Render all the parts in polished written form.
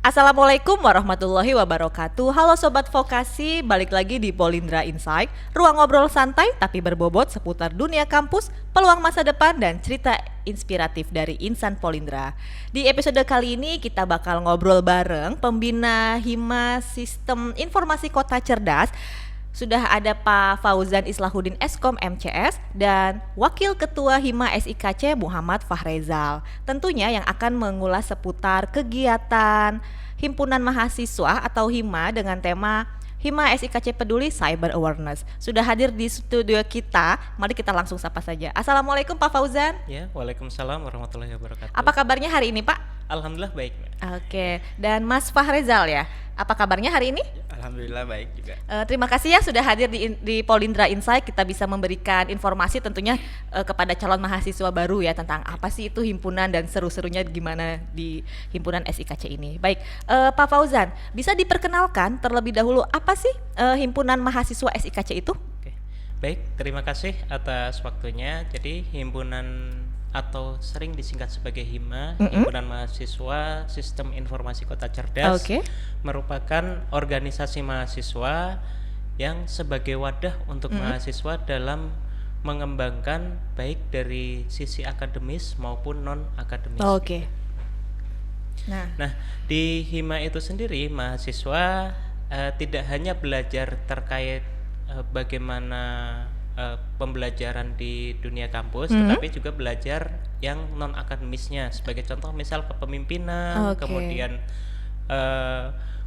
Assalamualaikum warahmatullahi wabarakatuh. Halo Sobat Vokasi, balik lagi di Polindra Insight, ruang ngobrol santai tapi berbobot seputar dunia kampus, peluang masa depan, dan cerita inspiratif dari insan Polindra. Di episode kali ini kita bakal ngobrol bareng pembina Hima Sistem Informasi Kota Cerdas. Sudah ada Pak Fauzan Islahuddin Eskom MCS dan Wakil Ketua Hima SIKC Muhammad Fahrezal. Tentunya yang akan mengulas seputar kegiatan Himpunan Mahasiswa atau Hima dengan tema Hima SIKC Peduli Cyber Awareness. Sudah hadir di studio kita, mari kita langsung sapa saja. Assalamualaikum Pak Fauzan. Ya, waalaikumsalam warahmatullahi wabarakatuh. Apa kabarnya hari ini Pak? Alhamdulillah baik. Oke, dan Mas Fahrezal ya, apa kabarnya hari ini? Alhamdulillah baik juga. Terima kasih ya sudah hadir di Polindra Insight. Kita bisa memberikan informasi tentunya kepada calon mahasiswa baru ya tentang apa sih itu himpunan dan seru-serunya gimana di himpunan SIKC ini. Baik, Pak Fauzan, bisa diperkenalkan terlebih dahulu apa sih himpunan mahasiswa SIKC itu? Oke. Baik, terima kasih atas waktunya. Jadi himpunan atau sering disingkat sebagai HIMA, Himpunan Mahasiswa Sistem Informasi Kota Cerdas, merupakan organisasi mahasiswa yang sebagai wadah untuk mahasiswa dalam mengembangkan baik dari sisi akademis maupun non akademis. Oke. Nah, di HIMA itu sendiri mahasiswa tidak hanya belajar terkait bagaimana pembelajaran di dunia kampus, tetapi juga belajar yang non akademisnya. Sebagai contoh, misal kepemimpinan, kemudian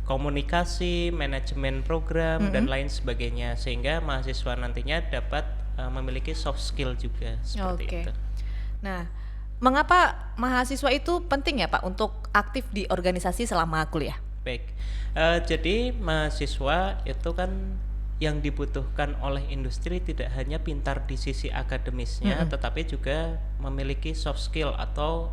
komunikasi, manajemen program dan lain sebagainya, sehingga mahasiswa nantinya dapat memiliki soft skill juga seperti itu. Nah, mengapa mahasiswa itu penting ya Pak untuk aktif di organisasi selama kuliah? Baik, jadi mahasiswa itu kan yang dibutuhkan oleh industri tidak hanya pintar di sisi akademisnya, tetapi juga memiliki soft skill atau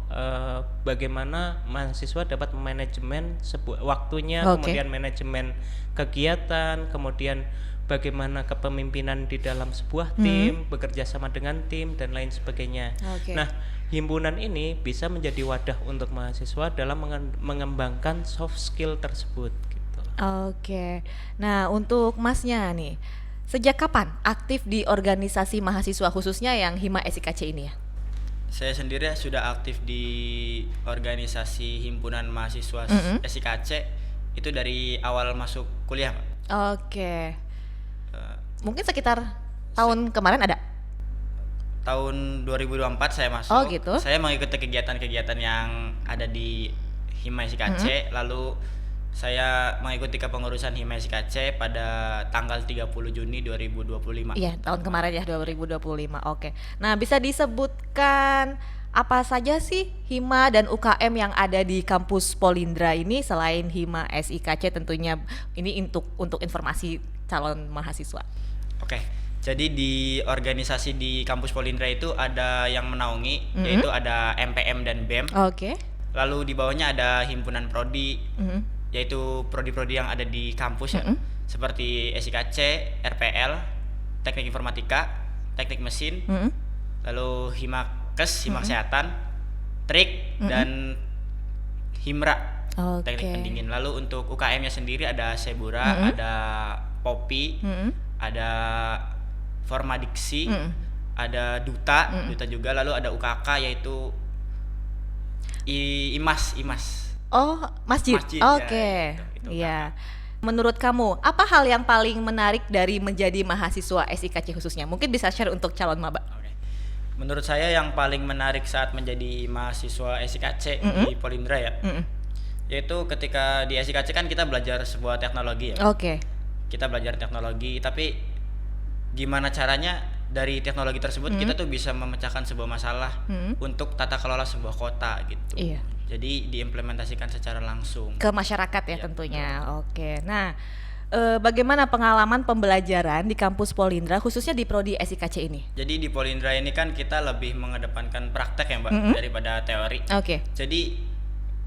bagaimana mahasiswa dapat memanajemen sebuah waktunya, kemudian manajemen kegiatan, kemudian bagaimana kepemimpinan di dalam sebuah tim, bekerja sama dengan tim dan lain sebagainya. Nah, himpunan ini bisa menjadi wadah untuk mahasiswa dalam mengembangkan soft skill tersebut. Oke, nah untuk Masnya nih, sejak kapan aktif di organisasi mahasiswa khususnya yang Hima SIKC ini ya? Saya sendiri sudah aktif di organisasi himpunan mahasiswa SIKC itu dari awal masuk kuliah, Pak. Oke. Mungkin sekitar tahun kemarin ada? Tahun 2024 saya masuk. Oh gitu. Saya mengikuti kegiatan-kegiatan yang ada di Hima SIKC, lalu saya mengikuti kepengurusan Hima SIKC pada tanggal 30 Juni 2025. Iya, tahun kemarin ya 2025. Oke. Nah, bisa disebutkan apa saja sih Hima dan UKM yang ada di kampus Polindra ini selain Hima SIKC tentunya ini untuk informasi calon mahasiswa. Oke. Jadi di organisasi di kampus Polindra itu ada yang menaungi, yaitu ada MPM dan BEM. Oke. Lalu di bawahnya ada himpunan prodi, yaitu prodi-prodi yang ada di kampus ya, seperti SIKC, RPL, Teknik Informatika, Teknik Mesin, lalu Himakes, Hima Kesehatan, TRIK, dan Himra, Teknik Pendingin. Lalu untuk UKM-nya sendiri ada Sebura, ada POPI, ada Formadiksi, ada Duta juga, lalu ada UKK yaitu IMAS. Oh, masjid. Oke. Iya. Menurut kamu, apa hal yang paling menarik dari menjadi mahasiswa SIKC khususnya? Mungkin bisa share untuk calon maba. Menurut saya yang paling menarik saat menjadi mahasiswa SIKC di Polindra ya, yaitu ketika di SIKC kan kita belajar sebuah teknologi ya. Kita belajar teknologi, tapi gimana caranya dari teknologi tersebut kita tuh bisa memecahkan sebuah masalah untuk tata kelola sebuah kota gitu. Iya. Jadi diimplementasikan secara langsung ke masyarakat ya tentunya. Oke. Nah, bagaimana pengalaman pembelajaran di kampus Polindra khususnya di prodi SIKC ini? Jadi di Polindra ini kan kita lebih mengedepankan praktek ya Mbak daripada teori. Jadi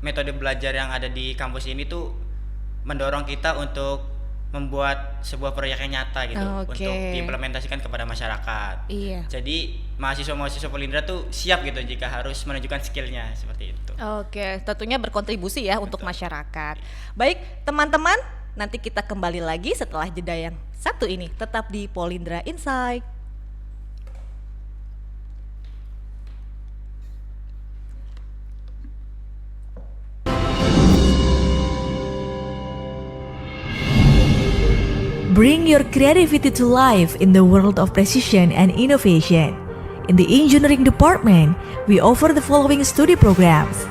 metode belajar yang ada di kampus ini tuh mendorong kita untuk membuat sebuah proyek yang nyata gitu Oke. untuk diimplementasikan kepada masyarakat. Iya. Jadi mahasiswa-mahasiswa Polindra tuh siap gitu jika harus menunjukkan skillnya seperti itu. Oke, tentunya berkontribusi ya untuk masyarakat. Baik, teman-teman, nanti kita kembali lagi setelah jeda yang satu ini. Tetap di Polindra Insight. Bring your creativity to life in the world of precision and innovation. In the engineering department, we offer the following study programs: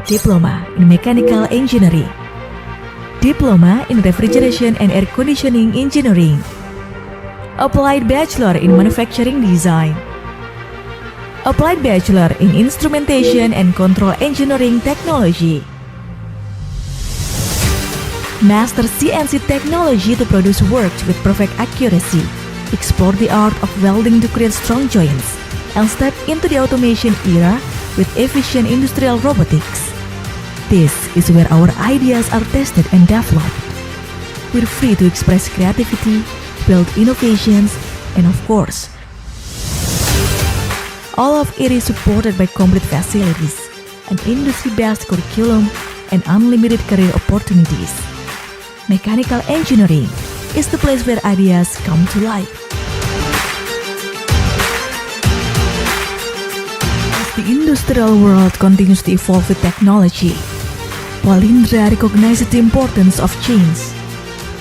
Diploma in Mechanical Engineering, Diploma in Refrigeration and Air Conditioning Engineering, Applied Bachelor in Manufacturing Design, Applied Bachelor in Instrumentation and Control Engineering Technology, Master CNC Technology to produce works with perfect accuracy, explore the art of welding to create strong joints, and step into the automation era with efficient industrial robotics. This is where our ideas are tested and developed. We're free to express creativity, build innovations, and of course, all of it is supported by complete facilities, an industry-based curriculum, and unlimited career opportunities. Mechanical engineering is the place where ideas come to life. As the industrial world continues to evolve with technology, Polindra recognizes the importance of change.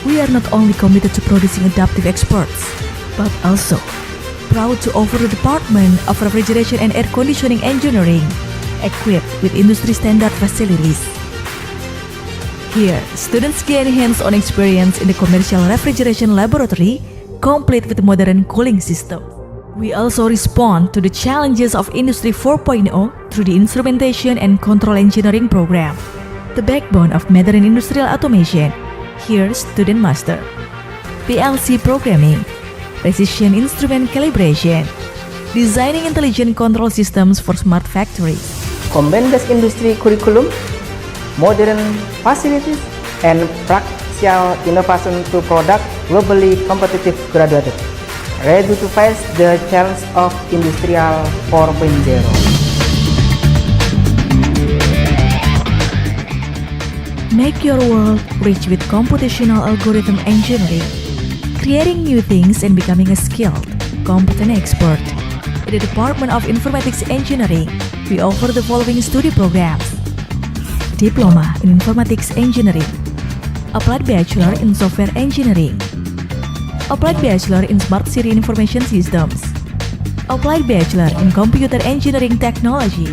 We are not only committed to producing adaptive experts, but also proud to offer the Department of Refrigeration and Air Conditioning Engineering, equipped with industry standard facilities. Here, students gain hands-on experience in the commercial refrigeration laboratory, complete with modern cooling system. We also respond to the challenges of Industry 4.0 through the Instrumentation and Control Engineering program, the backbone of modern industrial automation. Here, student master PLC programming, precision instrument calibration, designing intelligent control systems for smart factories. Combine this industry curriculum, modern facilities, and practical innovation to product globally competitive graduates, ready to face the challenge of Industrial 4.0. Make your world rich with computational algorithm engineering, creating new things and becoming a skilled, competent expert. In the Department of Informatics Engineering, we offer the following study programs: Diploma in Informatics Engineering, Applied Bachelor in Software Engineering, Applied Bachelor in Smart City Information Systems, Applied Bachelor in Computer Engineering Technology.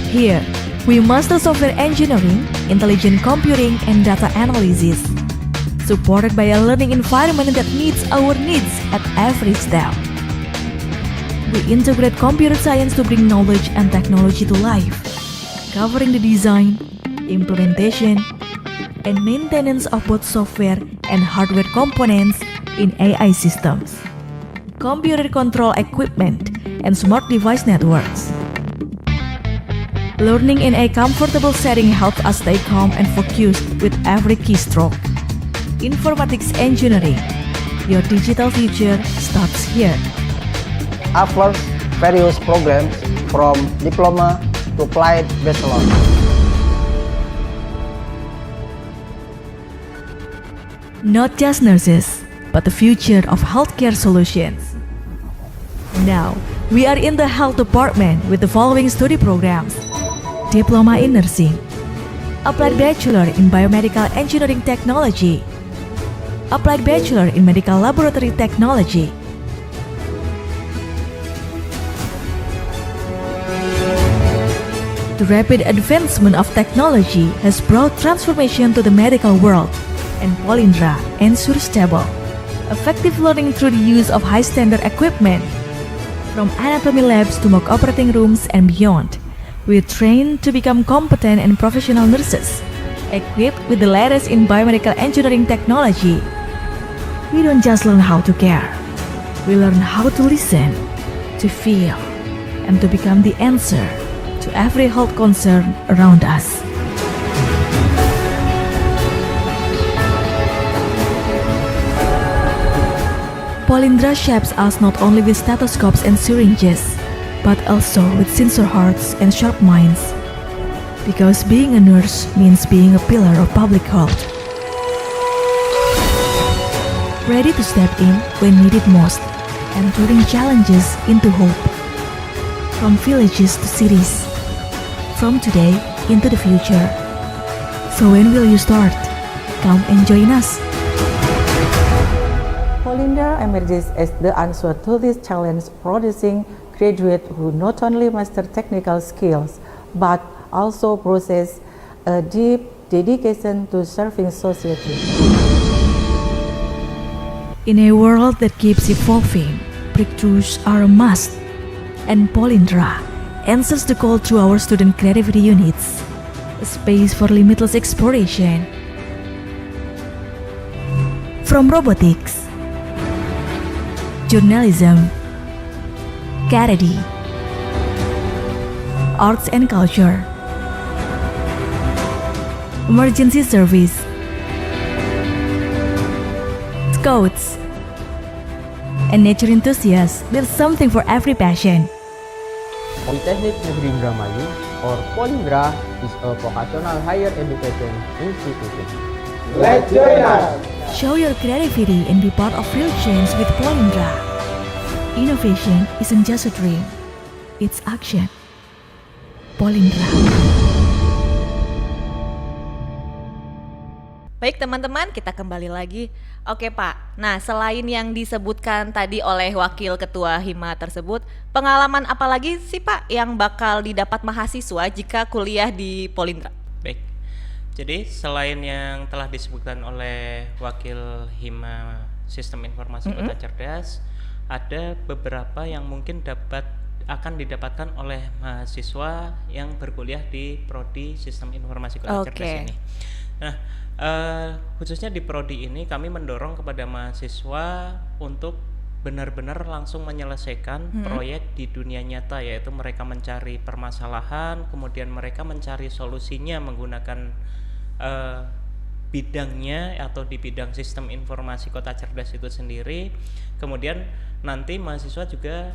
Here, we master software engineering, intelligent computing, and data analysis, supported by a learning environment that meets our needs at every step. We integrate computer science to bring knowledge and technology to life, covering the design, implementation, and maintenance of both software and hardware components in AI systems, computer control equipment, and smart device networks. Learning in a comfortable setting helps us stay calm and focused with every keystroke. Informatics Engineering, your digital future starts here. Offers various programs from diploma to applied bachelor. Not just nurses, but the future of healthcare solutions. Now, we are in the health department with the following study programs: Diploma in Nursing, Applied Bachelor in Biomedical Engineering Technology, Applied Bachelor in Medical Laboratory Technology. The rapid advancement of technology has brought transformation to the medical world, and Polindra ensures stable, effective learning through the use of high-standard equipment. From anatomy labs to mock operating rooms and beyond, we're trained to become competent and professional nurses, equipped with the latest in biomedical engineering technology. We don't just learn how to care, we learn how to listen, to feel, and to become the answer to every health concern around us. Polindra shapes us not only with stethoscopes and syringes, but also with sincere hearts and sharp minds. Because being a nurse means being a pillar of public health. Ready to step in when needed most and turning challenges into hope. From villages to cities, from today into the future. So when will you start? Come and join us. Polindra emerges as the answer to this challenge, producing graduates who not only master technical skills but also possess a deep dedication to serving society. In a world that keeps evolving, breakthroughs are a must. And Polindra answers the call through our student creativity units, a space for limitless exploration. From robotics, journalism, charity, arts and culture, emergency service, scouts, and nature enthusiasts, there's something for every passion. Politeknik Negeri Indramayu or Polindra is a vocational higher education institution. Let's join us! Show your creativity and be part of real change with Polindra. Innovation isn't just a dream, it's action. Polindra. Baik teman-teman, kita kembali lagi. Oke Pak, nah selain yang disebutkan tadi oleh Wakil Ketua Hima tersebut, pengalaman apa lagi sih Pak yang bakal didapat mahasiswa jika kuliah di Polindra? Baik, jadi selain yang telah disebutkan oleh Wakil Hima Sistem Informasi Kota Cerdas, ada beberapa yang mungkin akan didapatkan oleh mahasiswa yang berkuliah di Prodi Sistem Informasi Kota Cerdas ini. Nah, khususnya di prodi ini kami mendorong kepada mahasiswa untuk benar-benar langsung menyelesaikan proyek di dunia nyata, yaitu mereka mencari permasalahan, kemudian mereka mencari solusinya menggunakan bidangnya atau di bidang sistem informasi kota cerdas itu sendiri. Kemudian nanti mahasiswa juga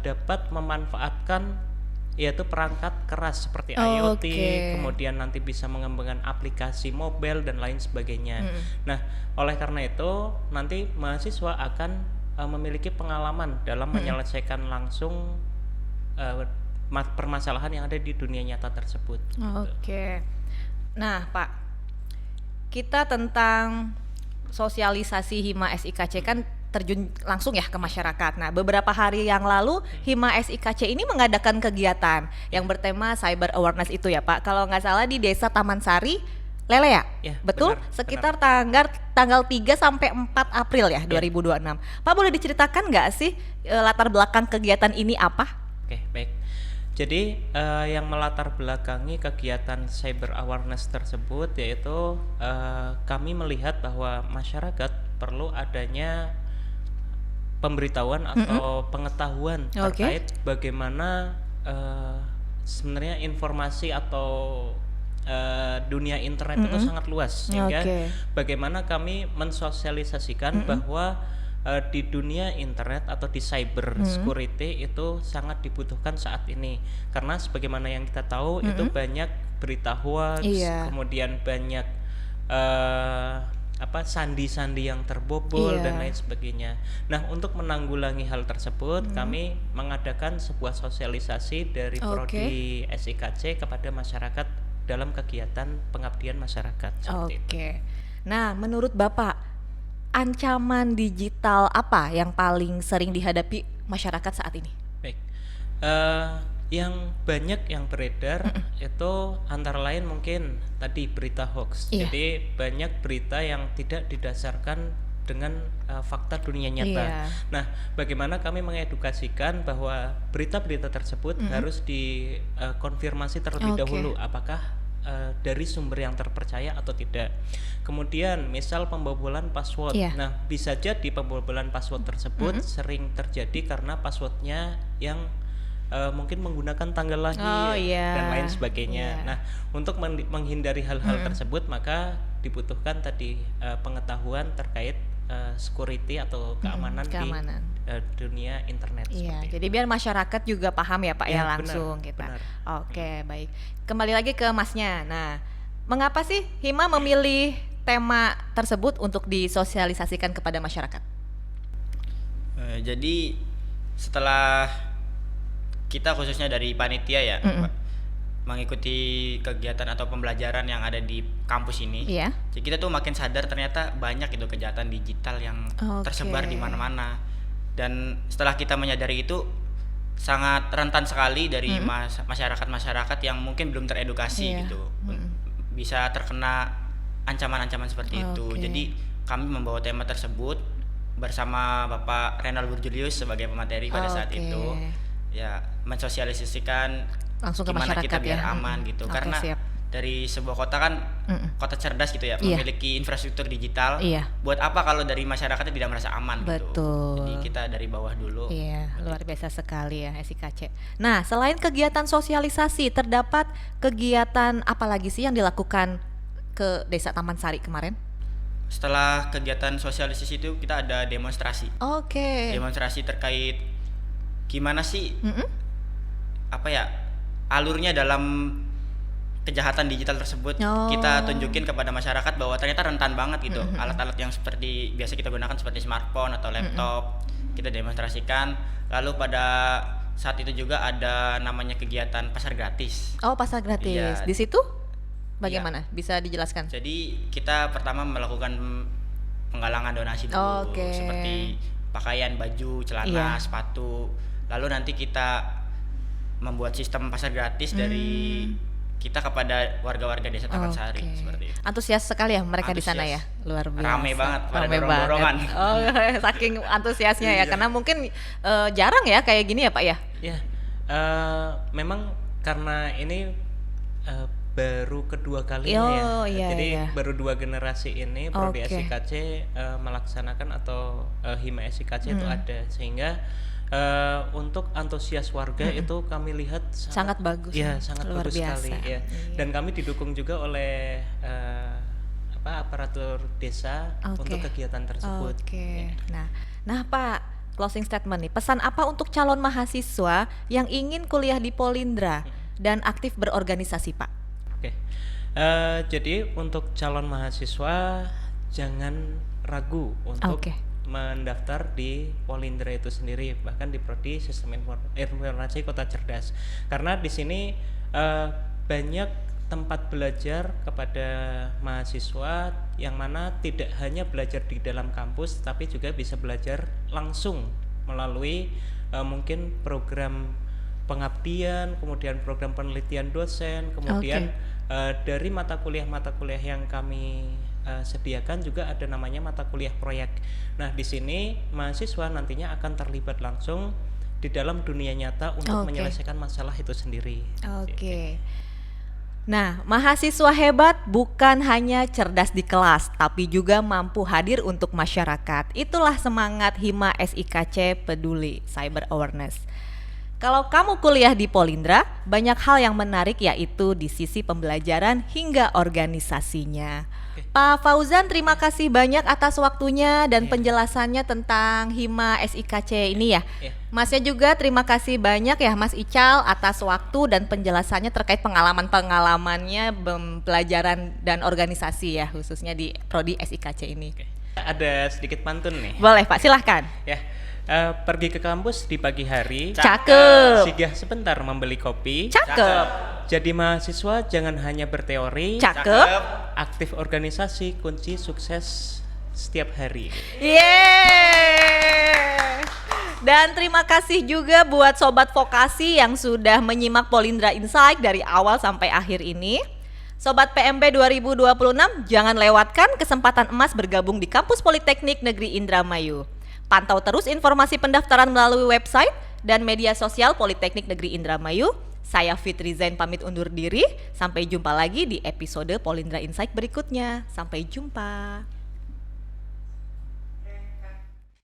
dapat memanfaatkan yaitu perangkat keras seperti IoT, kemudian nanti bisa mengembangkan aplikasi mobile dan lain sebagainya. Nah, oleh karena itu nanti mahasiswa akan memiliki pengalaman dalam menyelesaikan langsung permasalahan yang ada di dunia nyata tersebut. Nah Pak, kita tentang sosialisasi Hima SIKC kan terjun langsung ya ke masyarakat. Nah, beberapa hari yang lalu Hima SIKC ini mengadakan kegiatan yang bertema cyber awareness itu ya Pak. Kalau nggak salah di Desa Taman Sari, Lele ya? Betul? Benar, sekitar tanggal 3 sampai 4 April ya 2026. Pak, boleh diceritakan nggak sih latar belakang kegiatan ini apa? Oke, baik. Jadi yang melatar belakangi kegiatan cyber awareness tersebut yaitu kami melihat bahwa masyarakat perlu adanya pemberitahuan atau pengetahuan terkait bagaimana sebenarnya informasi atau dunia internet itu sangat luas, sehingga bagaimana kami mensosialisasikan bahwa di dunia internet atau di cyber security itu sangat dibutuhkan saat ini, karena sebagaimana yang kita tahu itu banyak berita hoax, kemudian banyak sandi-sandi yang terbobol dan lain sebagainya. Nah, untuk menanggulangi hal tersebut kami mengadakan sebuah sosialisasi dari Prodi SIKC kepada masyarakat dalam kegiatan pengabdian masyarakat. Nah, menurut Bapak, ancaman digital apa yang paling sering dihadapi masyarakat saat ini? Baik, yang banyak yang beredar itu antara lain mungkin tadi berita hoax. Jadi banyak berita yang tidak didasarkan dengan fakta dunia nyata. Nah, bagaimana kami mengedukasikan bahwa berita-berita tersebut harus dikonfirmasi terlebih dahulu apakah dari sumber yang terpercaya atau tidak. Kemudian misal pembobolan password. Nah, bisa jadi pembobolan password tersebut sering terjadi karena passwordnya yang mungkin menggunakan tanggal lahir dan lain sebagainya. Nah, untuk menghindari hal-hal tersebut maka dibutuhkan tadi pengetahuan terkait security atau keamanan, keamanan. di dunia internet. Iya, seperti jadi biar masyarakat juga paham ya Pak ya, Ya, benar, langsung kita. benar. Oke, baik. Kembali lagi ke Masnya. Nah, mengapa sih Hima memilih tema tersebut untuk disosialisasikan kepada masyarakat? Jadi setelah kita khususnya dari panitia ya mengikuti kegiatan atau pembelajaran yang ada di kampus ini, Iya. jadi kita tuh makin sadar ternyata banyak itu kejahatan digital yang Oke. tersebar di mana-mana. Dan setelah kita menyadari itu sangat rentan sekali dari masyarakat-masyarakat yang mungkin belum teredukasi Iya. gitu, bisa terkena ancaman-ancaman seperti itu. Oke. Jadi kami membawa tema tersebut bersama Bapak Renal Burjulius sebagai pemateri pada saat Oke. itu, ya mensosialisasikan Langsung ke gimana masyarakat kita biar ya. aman gitu. Oke, Karena siap. dari sebuah kota kan kota cerdas gitu ya, Iya. memiliki infrastruktur digital. Iya. Buat apa kalau dari masyarakatnya tidak merasa aman gitu. Betul. Jadi kita dari bawah dulu. Iya, luar biasa sekali ya SIKC. Nah, selain kegiatan sosialisasi, terdapat kegiatan apa lagi sih yang dilakukan ke Desa Taman Sari kemarin? Setelah kegiatan sosialisasi itu kita ada demonstrasi. Oke. Demonstrasi terkait gimana sih apa ya alurnya dalam kejahatan digital tersebut. Oh. Kita tunjukin kepada masyarakat bahwa ternyata rentan banget gitu. Alat-alat yang seperti biasa kita gunakan seperti smartphone atau laptop kita demonstrasikan. Lalu pada saat itu juga ada namanya kegiatan pasar gratis. Oh, pasar gratis. Iya. Di situ bagaimana? Bisa dijelaskan? Jadi kita pertama melakukan penggalangan donasi dulu, Oke. seperti pakaian, baju, celana, Iya. sepatu. Lalu nanti kita membuat sistem pasar gratis dari kita kepada warga-warga Desa Taman Sari Oke. seperti itu. Antusias sekali ya mereka di sana ya, Antusias. luar biasa. Rame banget, pada Rame dorong-dorongan. banget. Oh, saking antusiasnya ya, Iya. karena mungkin jarang ya kayak gini ya Pak ya. Ya, memang karena ini baru kedua kalinya Oh, ya. iya, Jadi iya. baru 2 generasi ini Prodi Oke. SIKC melaksanakan atau Hima SIKC itu ada, sehingga untuk antusias warga itu kami lihat Sangat bagus ya, ya, sangat luar bagus biasa. sekali ya. Iya. Dan kami didukung juga oleh aparatur desa Oke. untuk kegiatan tersebut. Oke. Nah Pak, closing statement nih. Pesan apa untuk calon mahasiswa yang ingin kuliah di Polindra dan aktif berorganisasi, Pak? Oke, jadi untuk calon mahasiswa jangan ragu untuk Oke. mendaftar di Polindra itu sendiri, bahkan di Prodi Sistem Informasi Kota Cerdas, karena di sini banyak tempat belajar kepada mahasiswa yang mana tidak hanya belajar di dalam kampus, tapi juga bisa belajar langsung melalui mungkin program pengabdian, kemudian program penelitian dosen, kemudian dari mata kuliah yang kami sediakan juga ada namanya mata kuliah proyek. Nah, di sini mahasiswa nantinya akan terlibat langsung di dalam dunia nyata untuk menyelesaikan masalah itu sendiri. Oke. Nah, mahasiswa hebat bukan hanya cerdas di kelas, tapi juga mampu hadir untuk masyarakat. Itulah semangat Hima SIKC Peduli Cyber Awareness. Kalau kamu kuliah di Polindra, banyak hal yang menarik yaitu di sisi pembelajaran hingga organisasinya. Pak Fauzan, terima kasih banyak atas waktunya dan penjelasannya tentang Hima SIKC ini ya. Masnya juga terima kasih banyak ya Mas Ical atas waktu dan penjelasannya terkait pengalaman-pengalamannya pelajaran dan organisasi ya, khususnya di Prodi SIKC ini. Ada sedikit pantun nih. Boleh Pak, silahkan. Ya. Pergi ke kampus di pagi hari. Cakep. Singgah sebentar membeli kopi. Cakep. Jadi mahasiswa jangan hanya berteori. Cakep. Aktif organisasi kunci sukses setiap hari. Yeay. Dan terima kasih juga buat Sobat Vokasi yang sudah menyimak Polindra Insight dari awal sampai akhir ini. Sobat PMB 2026, jangan lewatkan kesempatan emas bergabung di Kampus Politeknik Negeri Indramayu. Pantau terus informasi pendaftaran melalui website dan media sosial Politeknik Negeri Indramayu. Saya Fitri Zain pamit undur diri. Sampai jumpa lagi di episode Polindra Insight berikutnya. Sampai jumpa.